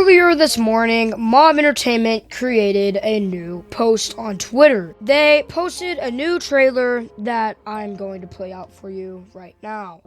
Earlier this morning, Mob Entertainment created a new post on Twitter. They posted a new trailer that I'm going to play out for you right now.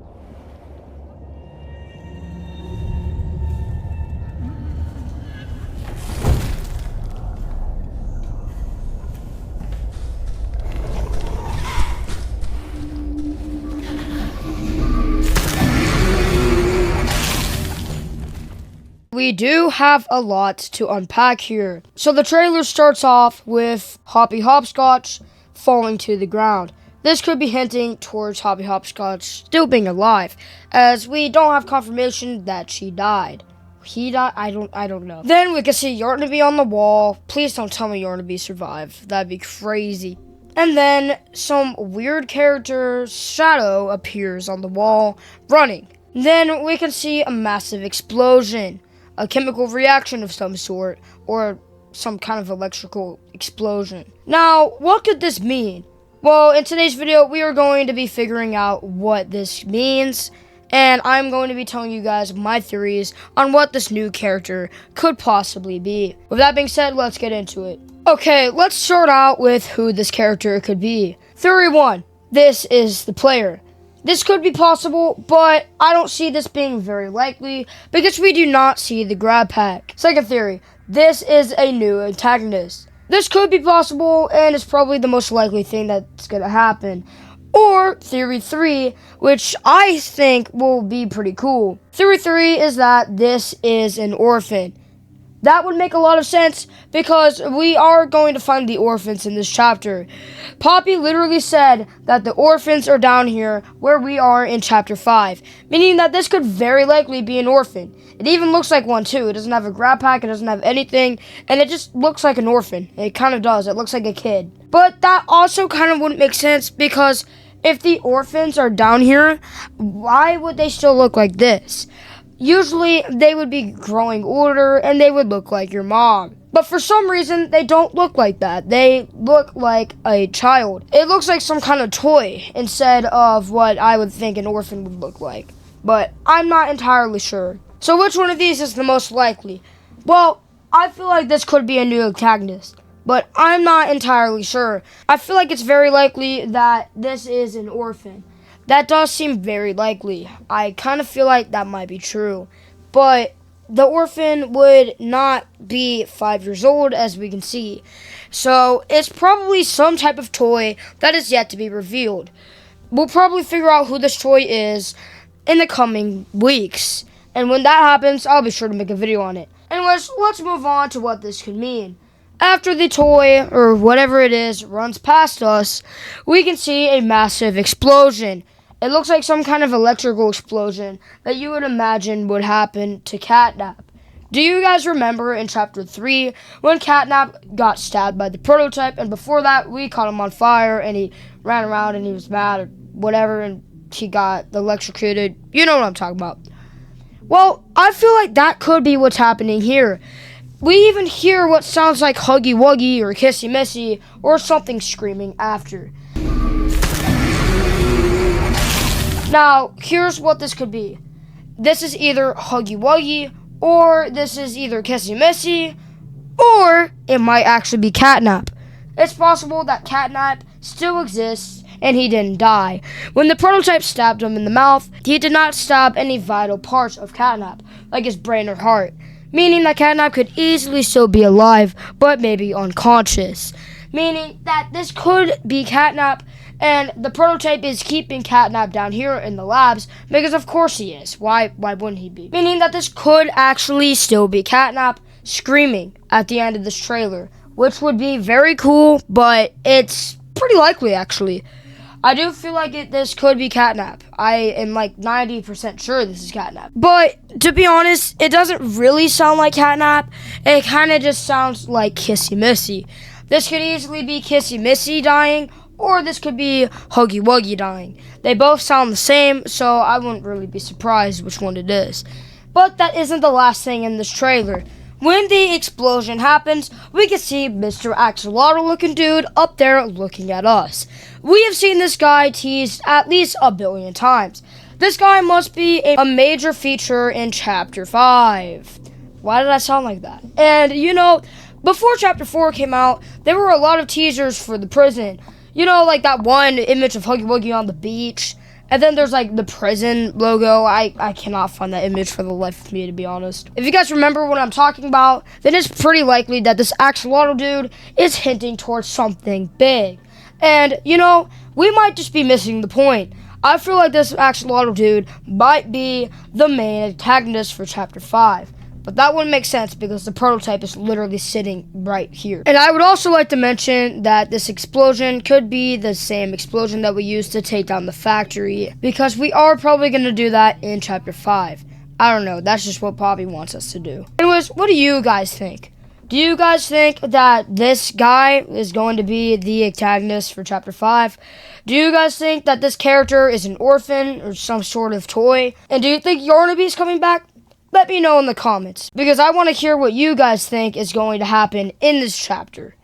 We do have a lot to unpack here. So the trailer starts off with Hoppy Hopscotch falling to the ground. This could be hinting towards Hoppy Hopscotch still being alive, as we don't have confirmation that she died. He died? I don't know. Then we can see Yarnaby on the wall. Please don't tell me Yarnaby survived. That'd be crazy. And then some weird character, Shadow, appears on the wall, running. Then we can see a massive explosion. A chemical reaction of some sort, or some kind of electrical explosion. Now, what could this mean? Well, in today's video, we are going to be figuring out what this means, and I'm going to be telling you guys my theories on what this new character could possibly be. With that being said, let's get into it. Okay, let's start out with who this character could be. Theory 1, this is the player. This could be possible, but I don't see this being very likely because we do not see the grab pack. Second theory, this is a new antagonist. This could be possible and is probably the most likely thing that's going to happen. Or theory 3, which I think will be pretty cool. Theory 3 is that this is an orphan. That would make a lot of sense because we are going to find the orphans in this chapter. Poppy literally said that the orphans are down here where we are in chapter 5, meaning that this could very likely be an orphan. It even looks like one too. It doesn't have a grab pack, it doesn't have anything, and it just looks like an orphan. It kind of does. It looks like a kid. But that also kind of wouldn't make sense because if the orphans are down here, why would they still look like this? Usually, they would be growing older and they would look like your mom. But for some reason, they don't look like that. They look like a child. It looks like some kind of toy instead of what I would think an orphan would look like. But I'm not entirely sure. So which one of these is the most likely? Well, I feel like this could be a new antagonist, but I'm not entirely sure. I feel like it's very likely that this is an orphan. That does seem very likely. I kind of feel like that might be true. But the orphan would not be 5 years old, as we can see. So it's probably some type of toy that is yet to be revealed. We'll probably figure out who this toy is in the coming weeks. And when that happens, I'll be sure to make a video on it. Anyways, let's move on to what this could mean. After the toy, or whatever it is, runs past us, we can see a massive explosion. It looks like some kind of electrical explosion that you would imagine would happen to Catnap. Do you guys remember in chapter 3 when Catnap got stabbed by the prototype, and before that we caught him on fire and he ran around and he was mad or whatever and he got electrocuted? You know what I'm talking about. Well, I feel like that could be what's happening here. We even hear what sounds like Huggy Wuggy or Kissy Missy or something screaming after. Now, here's what this could be. This is either Huggy Wuggy, or this is either Kissy Missy, or it might actually be Catnap. It's possible that Catnap still exists and he didn't die. When the prototype stabbed him in the mouth, he did not stab any vital parts of Catnap, like his brain or heart, meaning that Catnap could easily still be alive, but maybe unconscious. Meaning that this could be Catnap, and the prototype is keeping Catnap down here in the labs, because of course he is. Why wouldn't he be? Meaning that this could actually still be Catnap screaming at the end of this trailer, which would be very cool, but it's pretty likely actually. I do feel like this could be Catnap. I am like 90% sure this is Catnap. But to be honest, it doesn't really sound like Catnap. It kind of just sounds like Kissy Missy. This could easily be Kissy Missy dying, or this could be Huggy Wuggy dying. They both sound the same, so I wouldn't really be surprised which one it is. But that isn't the last thing in this trailer. When the explosion happens, we can see Mr. Axolotl-looking dude up there looking at us. We have seen this guy teased at least 1 billion times. This guy must be a major feature in Chapter 5. Why did I sound like that? And, before Chapter 4 came out, there were a lot of teasers for the prison. Like that one image of Huggy Wuggy on the beach. And then there's, like, the prison logo. I cannot find that image for the life of me, to be honest. If you guys remember what I'm talking about, then it's pretty likely that this axolotl dude is hinting towards something big. And, we might just be missing the point. I feel like this axolotl dude might be the main antagonist for Chapter 5. But that wouldn't make sense because the prototype is literally sitting right here. And I would also like to mention that this explosion could be the same explosion that we used to take down the factory, because we are probably going to do that in Chapter 5. I don't know. That's just what Poppy wants us to do. Anyways, what do you guys think? Do you guys think that this guy is going to be the antagonist for Chapter 5? Do you guys think that this character is an orphan or some sort of toy? And do you think Yarnaby is coming back? Let me know in the comments, because I want to hear what you guys think is going to happen in this chapter.